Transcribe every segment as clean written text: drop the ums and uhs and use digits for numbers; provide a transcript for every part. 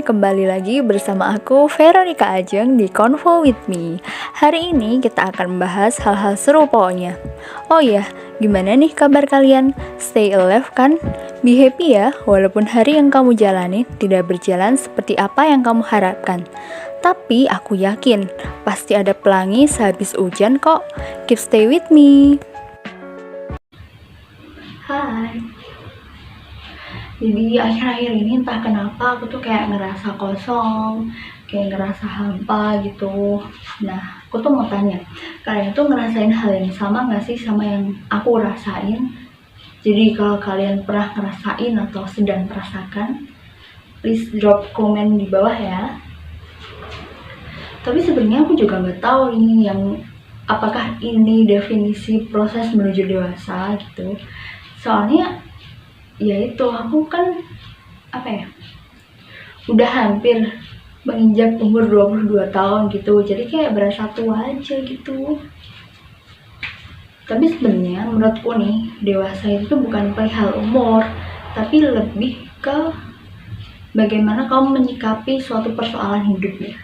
kembali lagi bersama aku Veronica Ajeng di Convo With Me. Hari ini kita akan membahas hal-hal seru pokoknya. Oh iya, gimana nih kabar kalian? Stay alive kan? Be happy ya, walaupun hari yang kamu jalani tidak berjalan seperti apa yang kamu harapkan. Tapi aku yakin, pasti ada pelangi sehabis hujan kok. Keep stay with me. Hai. Jadi akhir-akhir ini entah kenapa aku tuh kayak ngerasa kosong, kayak ngerasa hampa gitu. Nah, aku tuh mau tanya, kalian tuh ngerasain hal yang sama gak sih sama yang aku rasain? Jadi kalau kalian pernah ngerasain atau sedang merasakan, please drop komen di bawah ya. Tapi sebenarnya aku juga nggak tahu ini yang apakah ini definisi proses menuju dewasa gitu. Soalnya ya itu aku kan udah hampir menginjak umur 22 tahun gitu, jadi kayak berasa tua aja gitu. Tapi sebenarnya menurutku nih, dewasa itu bukan perihal umur, tapi lebih ke bagaimana kamu menyikapi suatu persoalan hidupnya.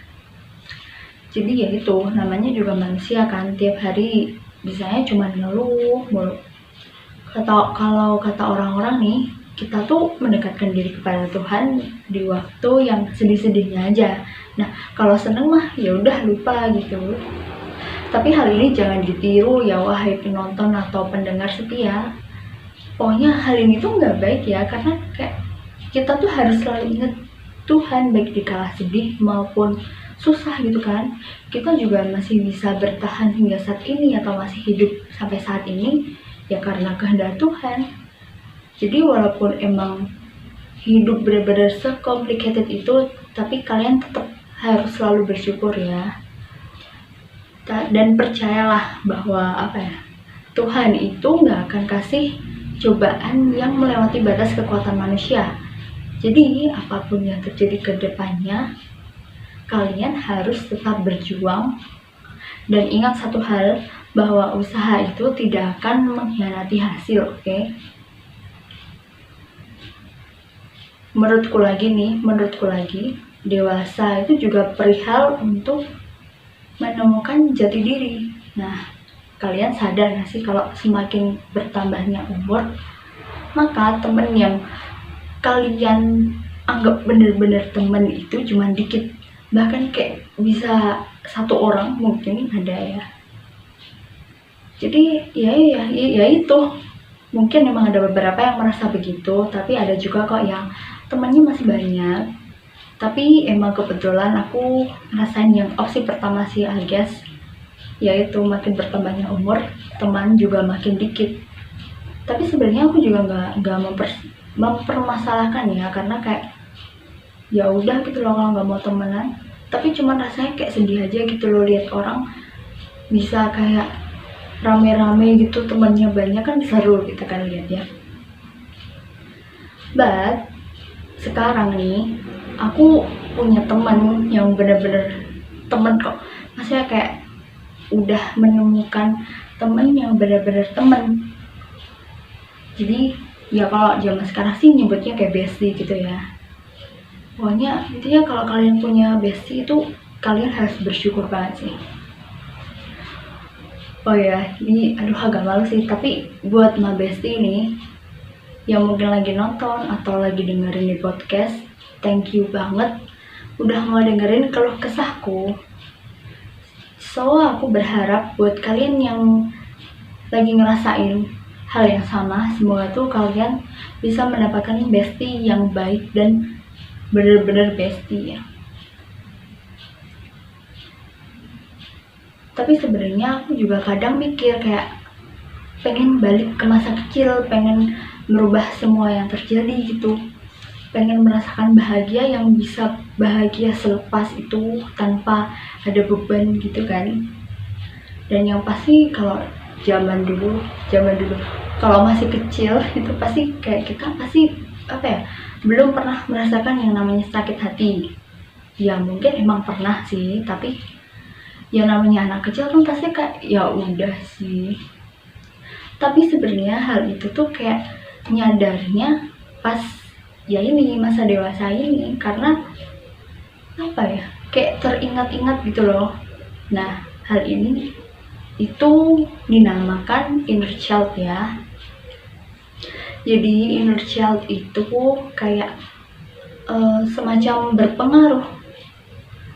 Jadi ya itu, namanya juga manusia kan, tiap hari bisanya cuma ngeluh mulu. Kalau kata orang-orang nih, kita tuh mendekatkan diri kepada Tuhan di waktu yang sedih-sedihnya aja. Nah, kalau seneng mah ya udah lupa gitu. Tapi hal ini jangan ditiru ya wahai penonton atau pendengar setia. Pokoknya hal ini tuh nggak baik ya, karena kayak kita tuh harus selalu ingat Tuhan baik di kala sedih maupun susah gitu kan. Kita juga masih bisa bertahan hingga saat ini atau masih hidup sampai saat ini ya karena kehendak Tuhan. Jadi walaupun emang hidup benar-benar se-complicated itu, tapi kalian tetap harus selalu bersyukur ya. Dan percayalah bahwa Tuhan itu nggak akan kasih cobaan yang melewati batas kekuatan manusia. Jadi apapun yang terjadi ke depannya, kalian harus tetap berjuang. Dan ingat satu hal, bahwa usaha itu tidak akan mengkhianati hasil, oke? Menurutku lagi, dewasa itu juga perihal untuk menemukan jati diri. Nah, kalian sadar gak sih kalau semakin bertambahnya umur, maka temen yang kalian anggap bener-bener temen itu cuma dikit. Bahkan kayak bisa satu orang mungkin ada ya. Jadi ya itu, mungkin memang ada beberapa yang merasa begitu, tapi ada juga kok yang temannya masih banyak. Tapi emang kebetulan aku ngerasain yang opsi pertama sih, I guess, yaitu makin bertambahnya umur, teman juga makin dikit. Tapi sebenarnya aku juga nggak mempermasalahkan ya, karena kayak ya udah gitu loh kalau nggak mau temenan. Tapi cuma rasanya kayak sedih aja gitu loh lihat orang bisa kayak rame-rame gitu, temennya banyak kan seru gitu kan lihatnya. But sekarang nih aku punya teman yang bener-bener temen kok, maksudnya kayak udah menemukan temen yang bener-bener temen. Jadi ya kalau zaman sekarang sih nyebutnya kayak bestie gitu ya. Pokoknya intinya kalau kalian punya bestie itu kalian harus bersyukur banget sih. Oh ya, ini agak malu sih, tapi buat my bestie ini yang mungkin lagi nonton atau lagi dengerin di podcast, thank you banget udah mau dengerin keluh kesahku. So, aku berharap buat kalian yang lagi ngerasain hal yang sama, semoga tuh kalian bisa mendapatkan bestie yang baik dan bener-bener bestie ya. Tapi sebenarnya aku juga kadang mikir kayak pengen balik ke masa kecil, pengen merubah semua yang terjadi gitu, pengen merasakan bahagia yang bisa bahagia selepas itu tanpa ada beban gitu kan. Dan yang pasti kalau zaman dulu kalau masih kecil itu pasti kayak kita pasti belum pernah merasakan yang namanya sakit hati. Ya mungkin emang pernah sih, tapi yang namanya anak kecil kan pasti kayak ya udah sih. Tapi sebenarnya hal itu tuh kayak nyadarnya pas ya ini masa dewasa ini, karena apa ya, kayak teringat-ingat gitu loh. Nah, hal ini itu dinamakan inner child ya. Jadi inner child itu kayak semacam berpengaruh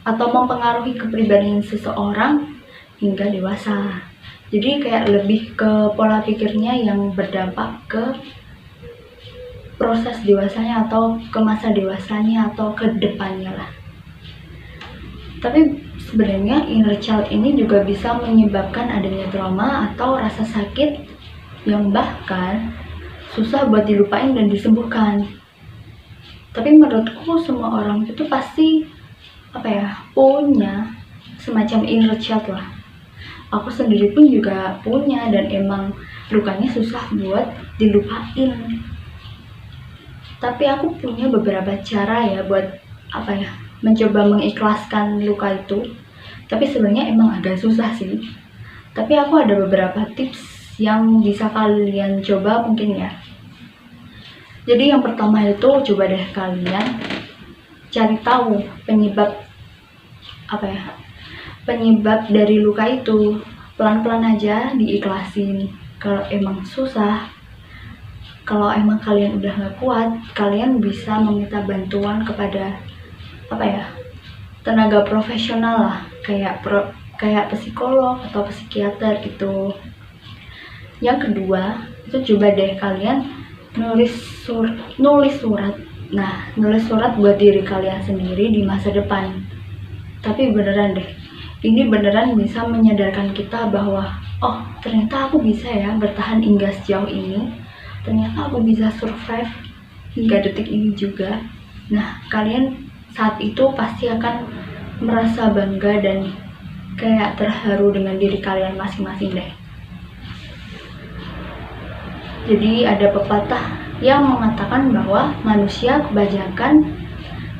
atau mempengaruhi kepribadian seseorang hingga dewasa. Jadi kayak lebih ke pola pikirnya yang berdampak ke proses dewasanya atau ke masa dewasanya atau ke depannya lah. Tapi sebenarnya inner child ini juga bisa menyebabkan adanya trauma atau rasa sakit yang bahkan susah buat dilupain dan disembuhkan. Tapi menurutku semua orang itu pasti punya semacam inner child lah. Aku sendiri pun juga punya dan emang lukanya susah buat dilupain. Tapi aku punya beberapa cara ya buat mencoba mengikhlaskan luka itu. Tapi sebenarnya emang agak susah sih. Tapi aku ada beberapa tips yang bisa kalian coba mungkin ya. Jadi yang pertama itu coba deh kalian cari tahu penyebab penyebab dari luka itu. Pelan-pelan aja diikhlasin. Kalau emang susah, kalau emang kalian udah gak kuat, kalian bisa meminta bantuan kepada tenaga profesional lah, kayak psikolog atau psikiater gitu. Yang kedua, itu coba deh kalian nulis surat. Nah, nulis surat buat diri kalian sendiri di masa depan. Tapi beneran deh, ini beneran bisa menyadarkan kita bahwa oh ternyata aku bisa ya bertahan hingga sejauh ini, ternyata aku bisa survive hingga detik ini juga. Nah, kalian saat itu pasti akan merasa bangga dan kayak terharu dengan diri kalian masing-masing deh. Jadi ada pepatah yang mengatakan bahwa manusia kebanyakan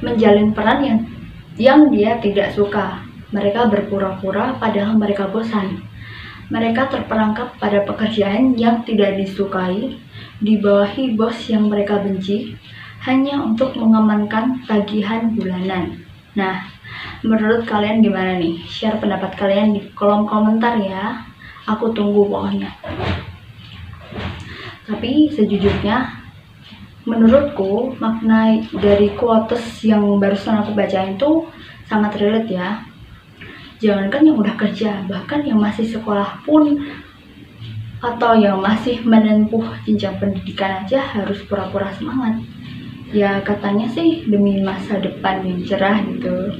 menjalin peran yang dia tidak suka. Mereka berpura-pura padahal mereka bosan. Mereka terperangkap pada pekerjaan yang tidak disukai, dibawahi bos yang mereka benci, hanya untuk mengamankan tagihan bulanan. Nah, menurut kalian gimana nih? Share pendapat kalian di kolom komentar ya. Aku tunggu pokoknya. Tapi sejujurnya, menurutku makna dari quotes yang barusan aku bacain itu sangat relate ya. Jangankan yang udah kerja, bahkan yang masih sekolah pun atau yang masih menempuh jenjang pendidikan aja harus pura-pura semangat. Ya katanya sih demi masa depan yang cerah gitu.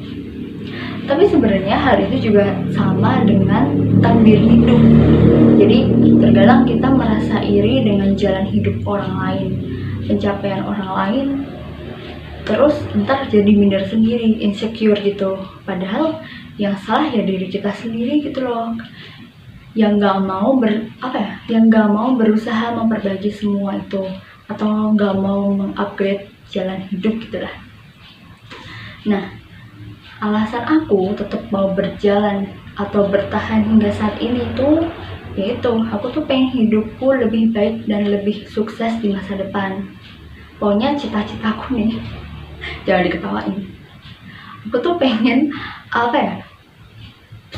Tapi sebenarnya hal itu juga sama dengan takdir hidup. Jadi terkadang kita merasa iri dengan jalan hidup orang lain, pencapaian orang lain, terus ntar jadi minder sendiri, insecure gitu. Padahal yang salah ya diri kita sendiri gitu loh, yang nggak mau berusaha memperbaiki semua itu, atau nggak mau mengupgrade jalan hidup gitulah. Nah, alasan aku tetap mau berjalan atau bertahan hingga saat ini tuh yaitu aku tuh pengen hidupku lebih baik dan lebih sukses di masa depan. Pokoknya cita-citaku nih, jangan diketawain, aku tuh pengen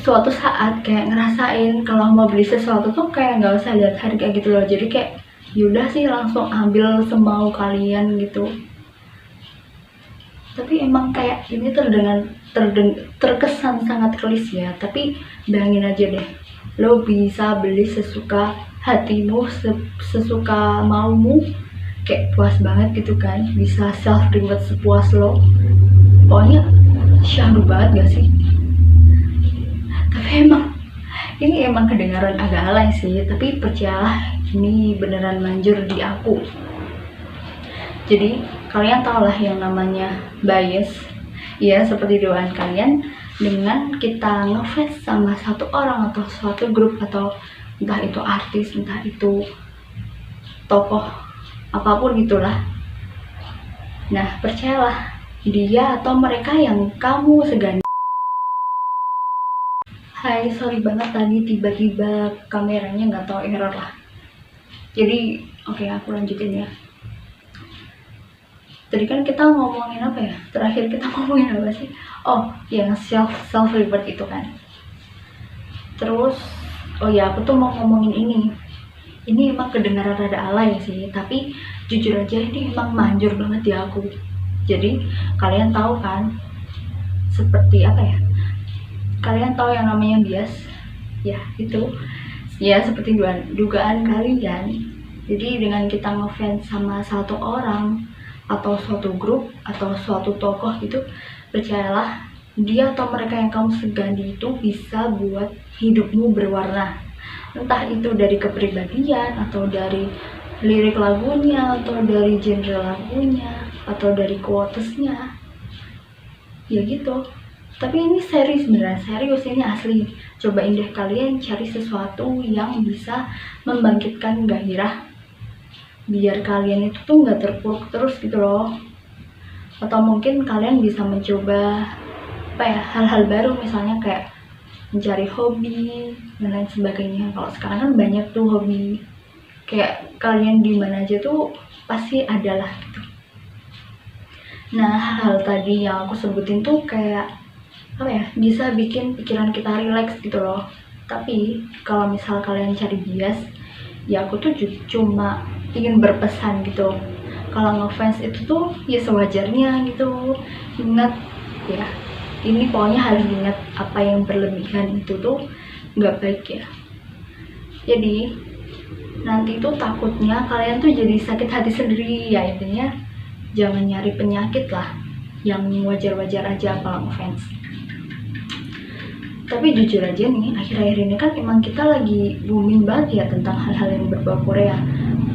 suatu saat kayak ngerasain kalau mau beli sesuatu tuh kayak nggak usah lihat harga gitu loh. Jadi kayak yaudah sih langsung ambil semau kalian gitu. Tapi emang kayak ini terkesan sangat klise ya. Tapi bayangin aja deh, lo bisa beli sesuka hatimu, sesuka maumu, kayak puas banget gitu kan, bisa self reward sepuas lo. Pokoknya syahdu banget gak sih? Tapi ini emang kedengaran agak alay sih, tapi percayalah ini beneran manjur di aku. Jadi kalian tau lah yang namanya bias ya, seperti doaan kalian dengan kita ngefans sama satu orang atau suatu grup, atau entah itu artis, entah itu tokoh apapun gitulah. Nah percayalah, dia atau mereka yang kamu segani. Hai, sorry banget tadi tiba-tiba kameranya nggak tahu error lah. Jadi oke, aku lanjutin ya. Tadi kan kita ngomongin apa ya, terakhir kita ngomongin apa sih? Oh yang self reward itu kan. Terus oh ya, aku tuh mau ngomongin ini emang kedengaran rada alay sih, tapi jujur aja ini emang manjur banget di aku. Jadi kalian tahu kan seperti apa ya, kalian tahu yang namanya bias ya, itu ya seperti dugaan kalian. Jadi dengan kita ngefans sama satu orang atau suatu grup atau suatu tokoh gitu, percayalah dia atau mereka yang kamu segani itu bisa buat hidupmu berwarna. Entah itu dari kepribadian atau dari lirik lagunya atau dari genre lagunya atau dari quotesnya ya gitu. Tapi ini serius, beneran serius, ini asli. Cobain deh kalian cari sesuatu yang bisa membangkitkan gairah biar kalian itu tuh nggak terpuruk terus gitu loh. Atau mungkin kalian bisa mencoba apa ya, hal-hal baru, misalnya kayak mencari hobi dan lain sebagainya. Kalau sekarang kan banyak tuh hobi, kayak kalian di mana aja tuh pasti ada lah gitu. Nah hal tadi yang aku sebutin tuh kayak apa ya, bisa bikin pikiran kita rileks gitu loh. Tapi kalau misal kalian cari bias, ya aku tuh cuma ingin berpesan gitu, kalau ngefans itu tuh ya sewajarnya gitu. Ingat ya, ini pokoknya harus ingat, apa yang berlebihan itu tuh nggak baik ya. Jadi nanti tuh takutnya kalian tuh jadi sakit hati sendiri ya. Intinya jangan nyari penyakit lah, yang wajar-wajar aja kalau ngefans. Tapi jujur aja nih, akhir-akhir ini kan emang kita lagi booming banget ya tentang hal-hal yang berbau Korea.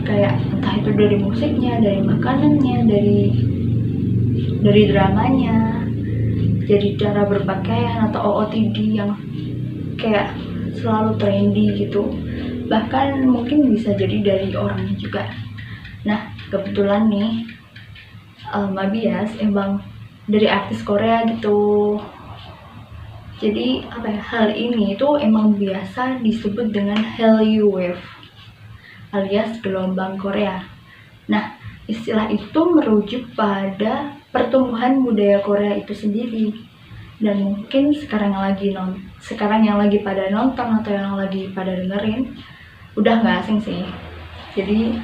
Kayak entah itu dari musiknya, dari makanannya, dari dramanya, jadi cara berpakaian atau OOTD yang kayak selalu trendy gitu. Bahkan mungkin bisa jadi dari orangnya juga. Nah kebetulan nih Mabias emang dari artis Korea gitu. Jadi apa ya, hal ini itu emang biasa disebut dengan Hallyu Wave alias gelombang Korea. Nah istilah itu merujuk pada pertumbuhan budaya Korea itu sendiri. Dan mungkin sekarang yang lagi pada nonton atau yang lagi pada dengerin udah nggak asing sih. Jadi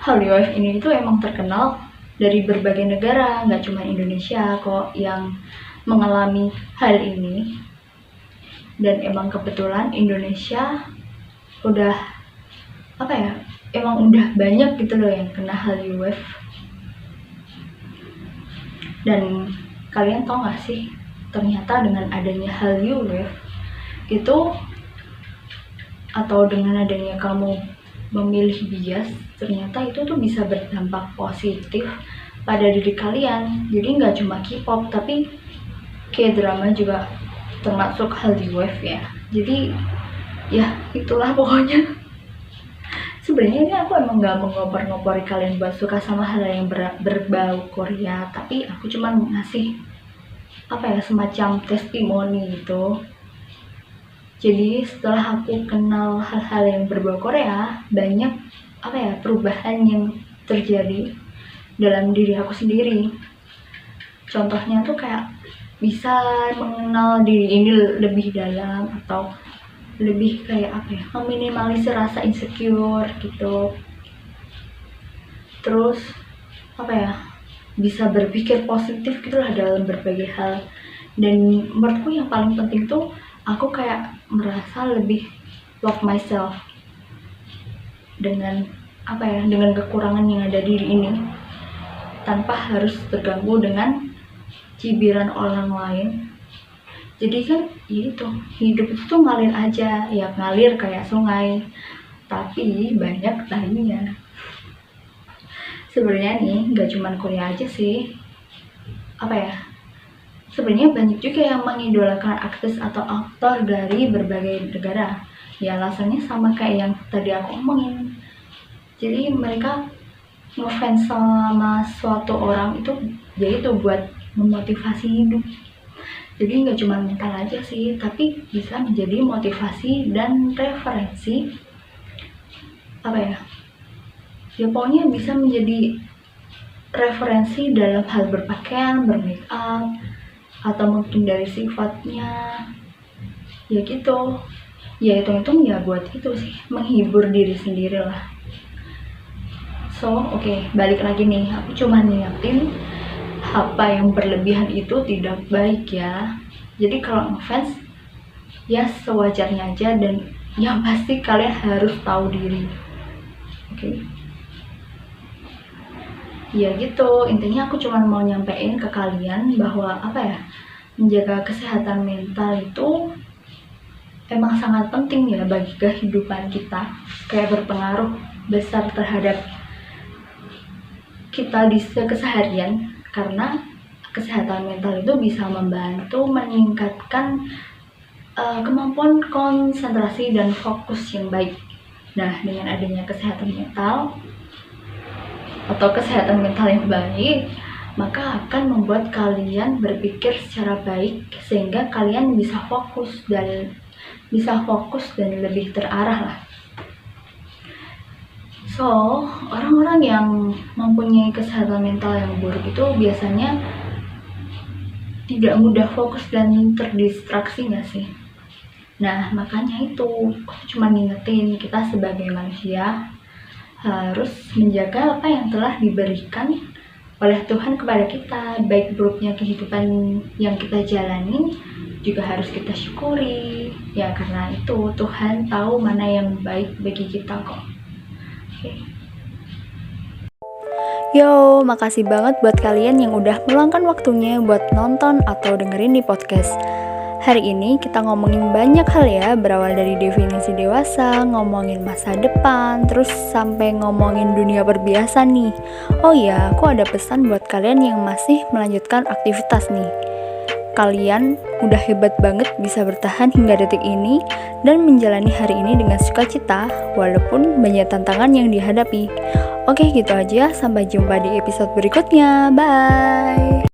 Hallyu Wave ini itu emang terkenal dari berbagai negara, nggak cuma Indonesia kok yang mengalami hal ini. Dan emang kebetulan Indonesia udah apa ya, emang udah banyak gitu loh yang kena Hallyu Wave. Dan kalian tau gak sih, ternyata dengan adanya Hallyu Wave itu, atau dengan adanya kamu memilih bias, ternyata itu tuh bisa berdampak positif pada diri kalian. Jadi nggak cuma K-pop, tapi K-drama juga termasuk Hallyu Wave ya. Jadi ya itulah pokoknya. Sebenarnya ini aku emang nggak mengoper-ngopori kalian buat suka sama hal yang berbau Korea, tapi aku cuma ngasih apa ya, semacam testimoni gitu. Jadi setelah aku kenal hal-hal yang berbau Korea, banyak apa ya, perubahan yang terjadi dalam diri aku sendiri. Contohnya tuh kayak bisa mengenal diri ini lebih dalam, atau lebih kayak apa ya, meminimalisir rasa insecure gitu. Terus apa ya, bisa berpikir positif gitu lah dalam berbagai hal. Dan menurutku yang paling penting tuh aku kayak merasa lebih love myself dengan apa ya, dengan kekurangan yang ada di diri ini, tanpa harus terganggu dengan cibiran orang lain. Jadi kan ya itu, hidup itu tuh ngalir aja ya, ngalir kayak sungai tapi banyak talinya. Sebenarnya nih nggak cuma Korea aja sih, apa ya, sebenarnya banyak juga yang mengidolakan aktris atau aktor dari berbagai negara. Ya alasannya sama kayak yang tadi aku omongin. Jadi mereka ngefans sama suatu orang itu yaitu buat memotivasi hidup. Jadi nggak cuma mental aja sih, tapi bisa menjadi motivasi dan referensi apa ya, ya pokoknya bisa menjadi referensi dalam hal berpakaian, bermake up, atau mungkin dari sifatnya, ya gitu. Ya hitung-hitung ya buat itu sih, menghibur diri sendiri lah. So, oke, balik lagi nih, aku cuma niatin apa yang berlebihan itu tidak baik ya. Jadi kalau ngefans, ya sewajarnya aja, dan yang pasti kalian harus tahu diri. Oke. Ya gitu, intinya aku cuma mau nyampein ke kalian bahwa menjaga kesehatan mental itu emang sangat penting ya bagi kehidupan kita, kayak berpengaruh besar terhadap kita di keseharian, karena kesehatan mental itu bisa membantu meningkatkan kemampuan konsentrasi dan fokus yang baik. Nah, dengan adanya kesehatan mental yang baik, maka akan membuat kalian berpikir secara baik sehingga kalian bisa fokus dan lebih terarah lah. So, orang-orang yang mempunyai kesehatan mental yang buruk itu biasanya tidak mudah fokus dan terdistraksi nggak sih? Nah, makanya itu aku cuma ngingetin kita sebagai manusia harus menjaga apa yang telah diberikan oleh Tuhan kepada kita. Baik buruknya kehidupan yang kita jalani juga harus kita syukuri ya, karena itu Tuhan tahu mana yang baik bagi kita kok. Okay. Yo, makasih banget buat kalian yang udah meluangkan waktunya buat nonton atau dengerin di podcast. Hari ini kita ngomongin banyak hal ya, berawal dari definisi dewasa, ngomongin masa depan, terus sampai ngomongin dunia berbiasa nih. Oh iya, aku ada pesan buat kalian yang masih melanjutkan aktivitas nih. Kalian udah hebat banget bisa bertahan hingga detik ini dan menjalani hari ini dengan sukacita walaupun banyak tantangan yang dihadapi. Oke, gitu aja. Sampai jumpa di episode berikutnya. Bye!